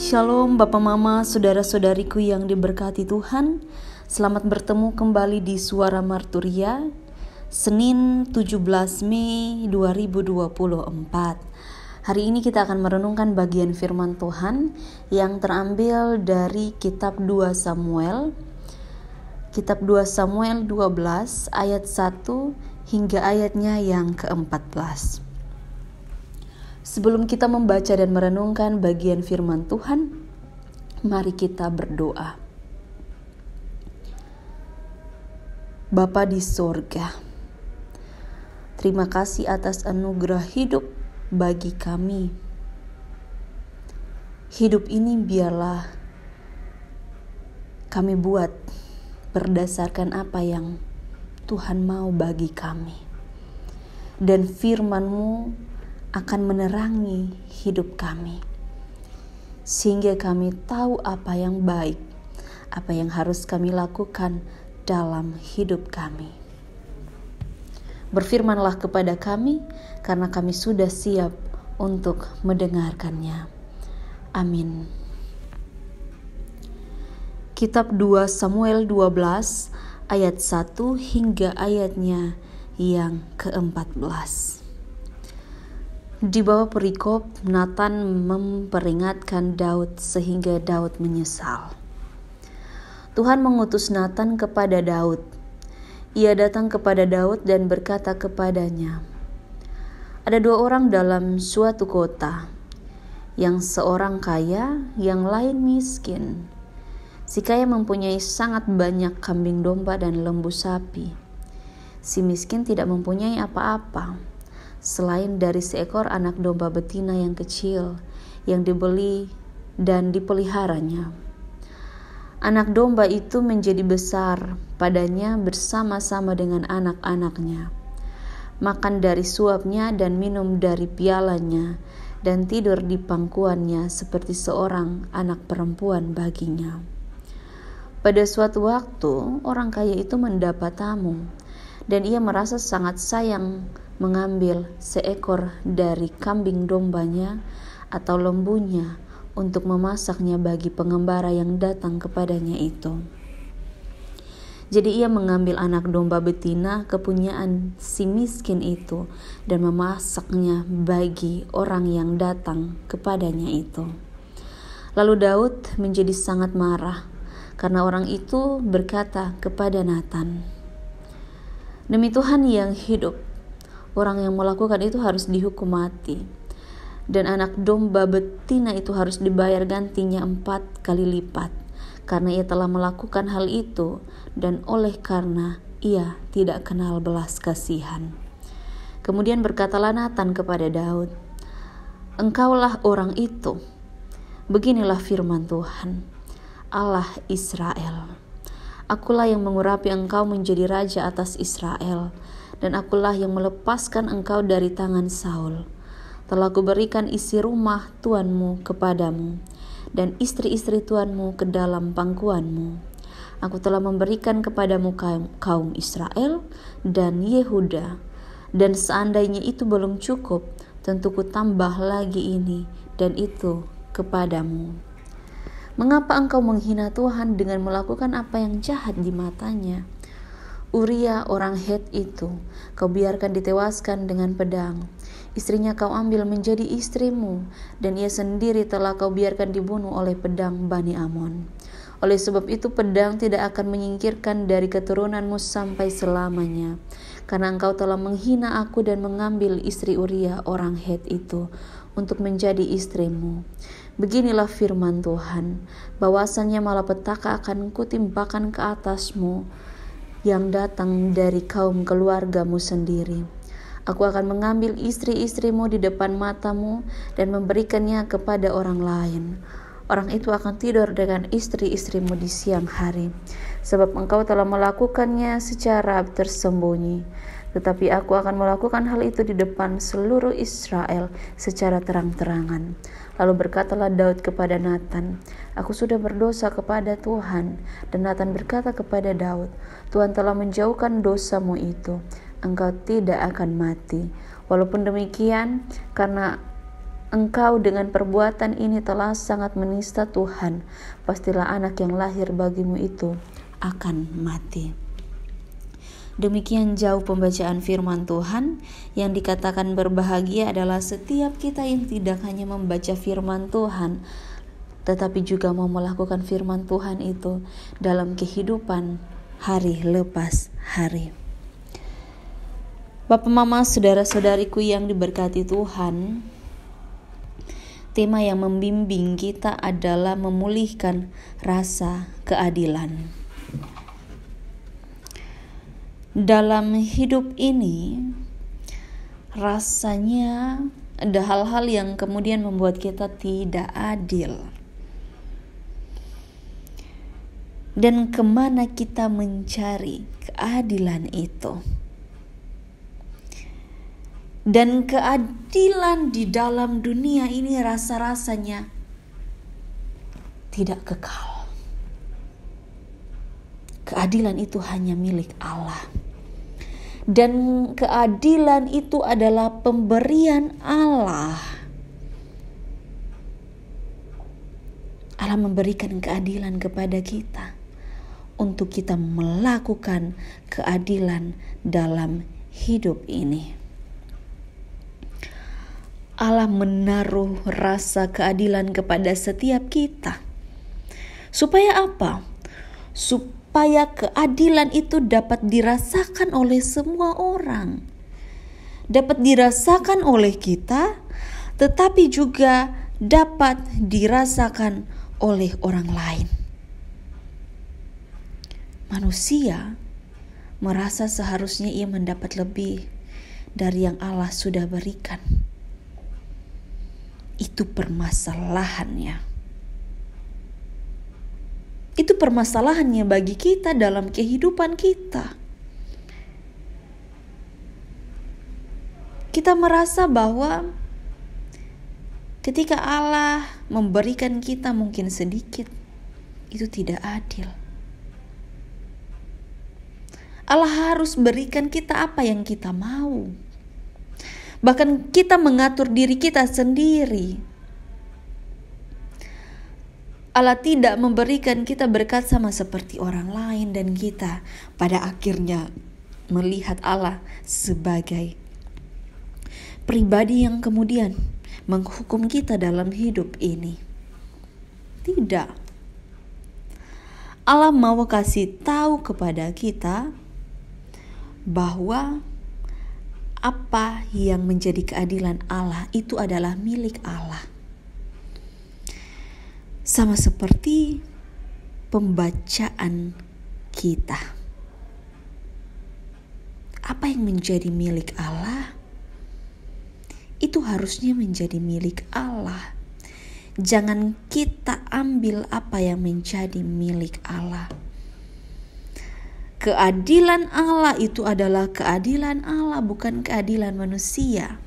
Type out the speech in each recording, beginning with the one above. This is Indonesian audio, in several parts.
Shalom Bapak Mama, saudara-saudariku yang diberkati Tuhan. Selamat bertemu kembali di Suara Marturia, Senin 17 Mei 2024. Hari ini kita akan merenungkan bagian firman Tuhan yang terambil dari kitab 2 Samuel. Kitab 2 Samuel 12 ayat 1 hingga ayatnya yang ke-14. Sebelum kita membaca dan merenungkan bagian firman Tuhan, mari kita berdoa. Bapa di sorga, terima kasih atas anugerah hidup bagi kami. Hidup ini biarlah kami buat berdasarkan apa yang Tuhan mau bagi kami. Dan firman-Mu akan menerangi hidup kami, sehingga kami tahu apa yang baik, apa yang harus kami lakukan dalam hidup kami. Berfirmanlah kepada kami, karena kami sudah siap untuk mendengarkannya. Amin. Kitab 2 Samuel 12 ayat 1 hingga ayatnya yang ke-14. Di bawah perikop, Nathan memperingatkan Daud sehingga Daud menyesal. Tuhan mengutus Nathan kepada Daud. Ia datang kepada Daud dan berkata kepadanya, "Ada dua orang dalam suatu kota, yang seorang kaya, yang lain miskin. Si kaya mempunyai sangat banyak kambing domba dan lembu sapi. Si miskin tidak mempunyai apa-apa, selain dari seekor anak domba betina yang kecil yang dibeli dan dipeliharanya. Anak domba itu menjadi besar padanya bersama-sama dengan anak-anaknya, makan dari suapnya dan minum dari pialanya, dan tidur di pangkuannya seperti seorang anak perempuan baginya. Pada suatu waktu, orang kaya itu mendapat tamu, dan ia merasa sangat sayang mengambil seekor dari kambing dombanya atau lembunya untuk memasaknya bagi pengembara yang datang kepadanya itu. Jadi ia mengambil anak domba betina kepunyaan si miskin itu dan memasaknya bagi orang yang datang kepadanya itu. Lalu Daud menjadi sangat marah karena orang itu berkata kepada Nathan, "Demi Tuhan yang hidup, orang yang melakukan itu harus dihukum mati, dan anak domba betina itu harus dibayar gantinya 4 kali lipat, karena ia telah melakukan hal itu, dan oleh karena ia tidak kenal belas kasihan." Kemudian berkatalah Nathan kepada Daud, "Engkaulah orang itu. Beginilah firman Tuhan, Allah Israel. Akulah yang mengurapi engkau menjadi raja atas Israel, dan akulah yang melepaskan engkau dari tangan Saul. Telah kuberikan isi rumah tuanmu kepadamu, dan istri-istri tuanmu ke dalam pangkuanmu. Aku telah memberikan kepadamu kaum Israel dan Yehuda, dan seandainya itu belum cukup, tentu ku tambah lagi ini dan itu kepadamu. Mengapa engkau menghina Tuhan dengan melakukan apa yang jahat di matanya? Uria orang Het itu kau biarkan ditewaskan dengan pedang. Istrinya kau ambil menjadi istrimu, dan ia sendiri telah kau biarkan dibunuh oleh pedang Bani Amon. Oleh sebab itu pedang tidak akan menyingkirkan dari keturunanmu sampai selamanya, karena engkau telah menghina aku dan mengambil istri Uria orang Het itu untuk menjadi istrimu. Beginilah firman Tuhan, bahwasannya malapetaka akan kutimpakan ke atasmu yang datang dari kaum keluargamu sendiri. Aku akan mengambil istri-istrimu di depan matamu dan memberikannya kepada orang lain. Orang itu akan tidur dengan istri-istrimu di siang hari, sebab engkau telah melakukannya secara tersembunyi. Tetapi aku akan melakukan hal itu di depan seluruh Israel secara terang-terangan." Lalu berkatalah Daud kepada Nathan, "Aku sudah berdosa kepada Tuhan." Dan Nathan berkata kepada Daud, "Tuhan telah menjauhkan dosamu itu, engkau tidak akan mati. Walaupun demikian, karena engkau dengan perbuatan ini telah sangat menista Tuhan. Pastilah anak yang lahir bagimu itu akan mati. Demikian jauh pembacaan firman Tuhan. Yang dikatakan berbahagia adalah setiap kita yang tidak hanya membaca firman Tuhan, tetapi juga mau melakukan firman Tuhan itu dalam kehidupan hari lepas hari. Bapak, Mama, saudara-saudariku yang diberkati Tuhan, tema yang membimbing kita adalah memulihkan rasa keadilan. Dalam hidup ini, rasanya ada hal-hal yang kemudian membuat kita tidak adil. Dan kemana kita mencari keadilan itu? Dan keadilan di dalam dunia ini rasa-rasanya tidak kekal. Keadilan itu hanya milik Allah. Dan keadilan itu adalah pemberian Allah. Allah memberikan keadilan kepada kita untuk kita melakukan keadilan dalam hidup ini. Allah menaruh rasa keadilan kepada setiap kita. Supaya apa? Supaya keadilan itu dapat dirasakan oleh semua orang. Dapat dirasakan oleh kita, tetapi juga dapat dirasakan oleh orang lain. Manusia merasa seharusnya ia mendapat lebih dari yang Allah sudah berikan. Itu permasalahannya. Itu permasalahannya bagi kita dalam kehidupan kita. Kita merasa bahwa ketika Allah memberikan kita mungkin sedikit, itu tidak adil. Allah harus berikan kita apa yang kita mau. Bahkan kita mengatur diri kita sendiri. Allah tidak memberikan kita berkat sama seperti orang lain, dan kita pada akhirnya melihat Allah sebagai pribadi yang kemudian menghukum kita dalam hidup ini. Tidak. Allah mau kasih tahu kepada kita bahwa apa yang menjadi keadilan Allah itu adalah milik Allah. Sama seperti pembacaan kita. Apa yang menjadi milik Allah itu harusnya menjadi milik Allah. Jangan kita ambil apa yang menjadi milik Allah. Keadilan Allah itu adalah keadilan Allah, bukan keadilan manusia.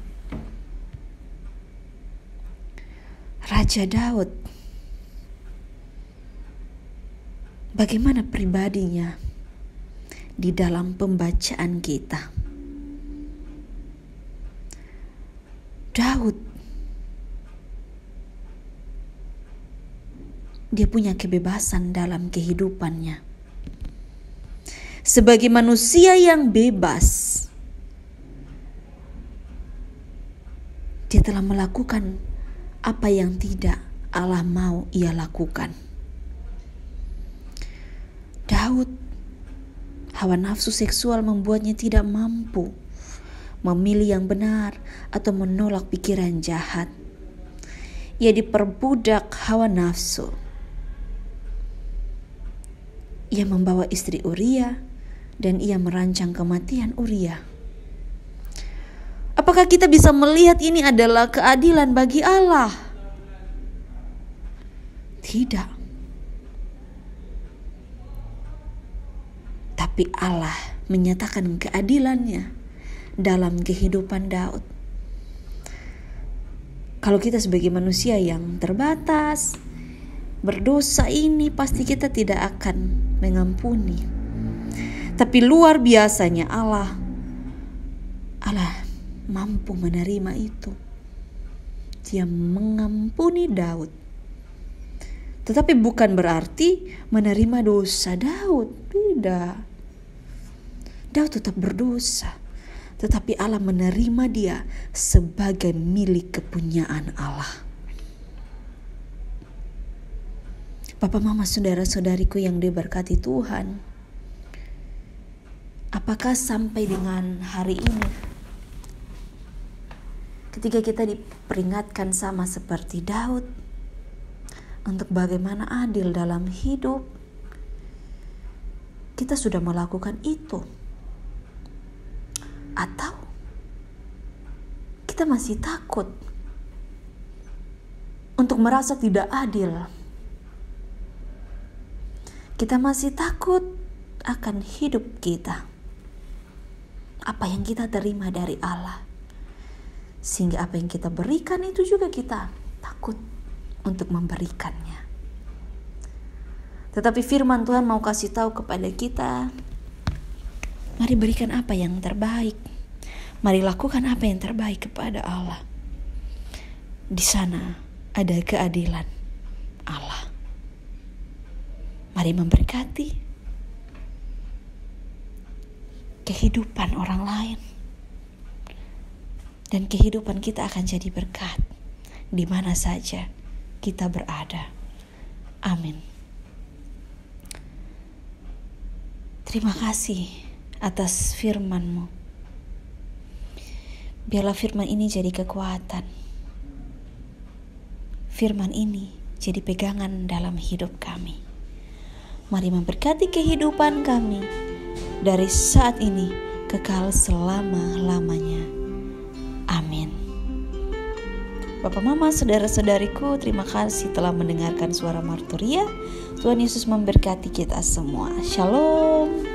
Raja Daud, bagaimana pribadinya di dalam pembacaan kita? Daud, dia punya kebebasan dalam kehidupannya. Sebagai manusia yang bebas, dia telah melakukan apa yang tidak Allah mau ia lakukan. Daud, hawa nafsu seksual membuatnya tidak mampu memilih yang benar atau menolak pikiran jahat. Ia diperbudak hawa nafsu. Ia membawa istri Uria dan ia merancang kematian Uria. Apakah kita bisa melihat ini adalah keadilan bagi Allah? Tidak. Tapi Allah menyatakan keadilannya dalam kehidupan Daud. Kalau kita sebagai manusia yang terbatas, berdosa ini pasti kita tidak akan mengampuni. Tapi luar biasanya Allah mampu menerima itu. Dia mengampuni Daud. Tetapi bukan berarti menerima dosa Daud. Tidak. Daud tetap berdosa. Tetapi Allah menerima dia sebagai milik kepunyaan Allah. Bapak, mama, saudara-saudariku yang diberkati Tuhan, apakah sampai dengan hari ini, ketika kita diperingatkan sama seperti Daud untuk bagaimana adil dalam hidup, kita sudah melakukan itu? Atau kita masih takut untuk merasa tidak adil? Kita masih takut akan hidup kita, apa yang kita terima dari Allah, sehingga apa yang kita berikan itu juga kita takut untuk memberikannya. Tetapi firman Tuhan mau kasih tahu kepada kita, mari berikan apa yang terbaik. Mari lakukan apa yang terbaik kepada Allah. Di sana ada keadilan Allah. Mari memberkati kehidupan orang lain. Dan kehidupan kita akan jadi berkat di mana saja kita berada. Amin. Terima kasih atas firman-Mu. Biarlah firman ini jadi kekuatan. Firman ini jadi pegangan dalam hidup kami. Mari memberkati kehidupan kami dari saat ini kekal selama-lamanya. Amin. Bapak, mama, saudara-saudariku, terima kasih telah mendengarkan suara Marturia. Tuhan Yesus memberkati kita semua. Shalom.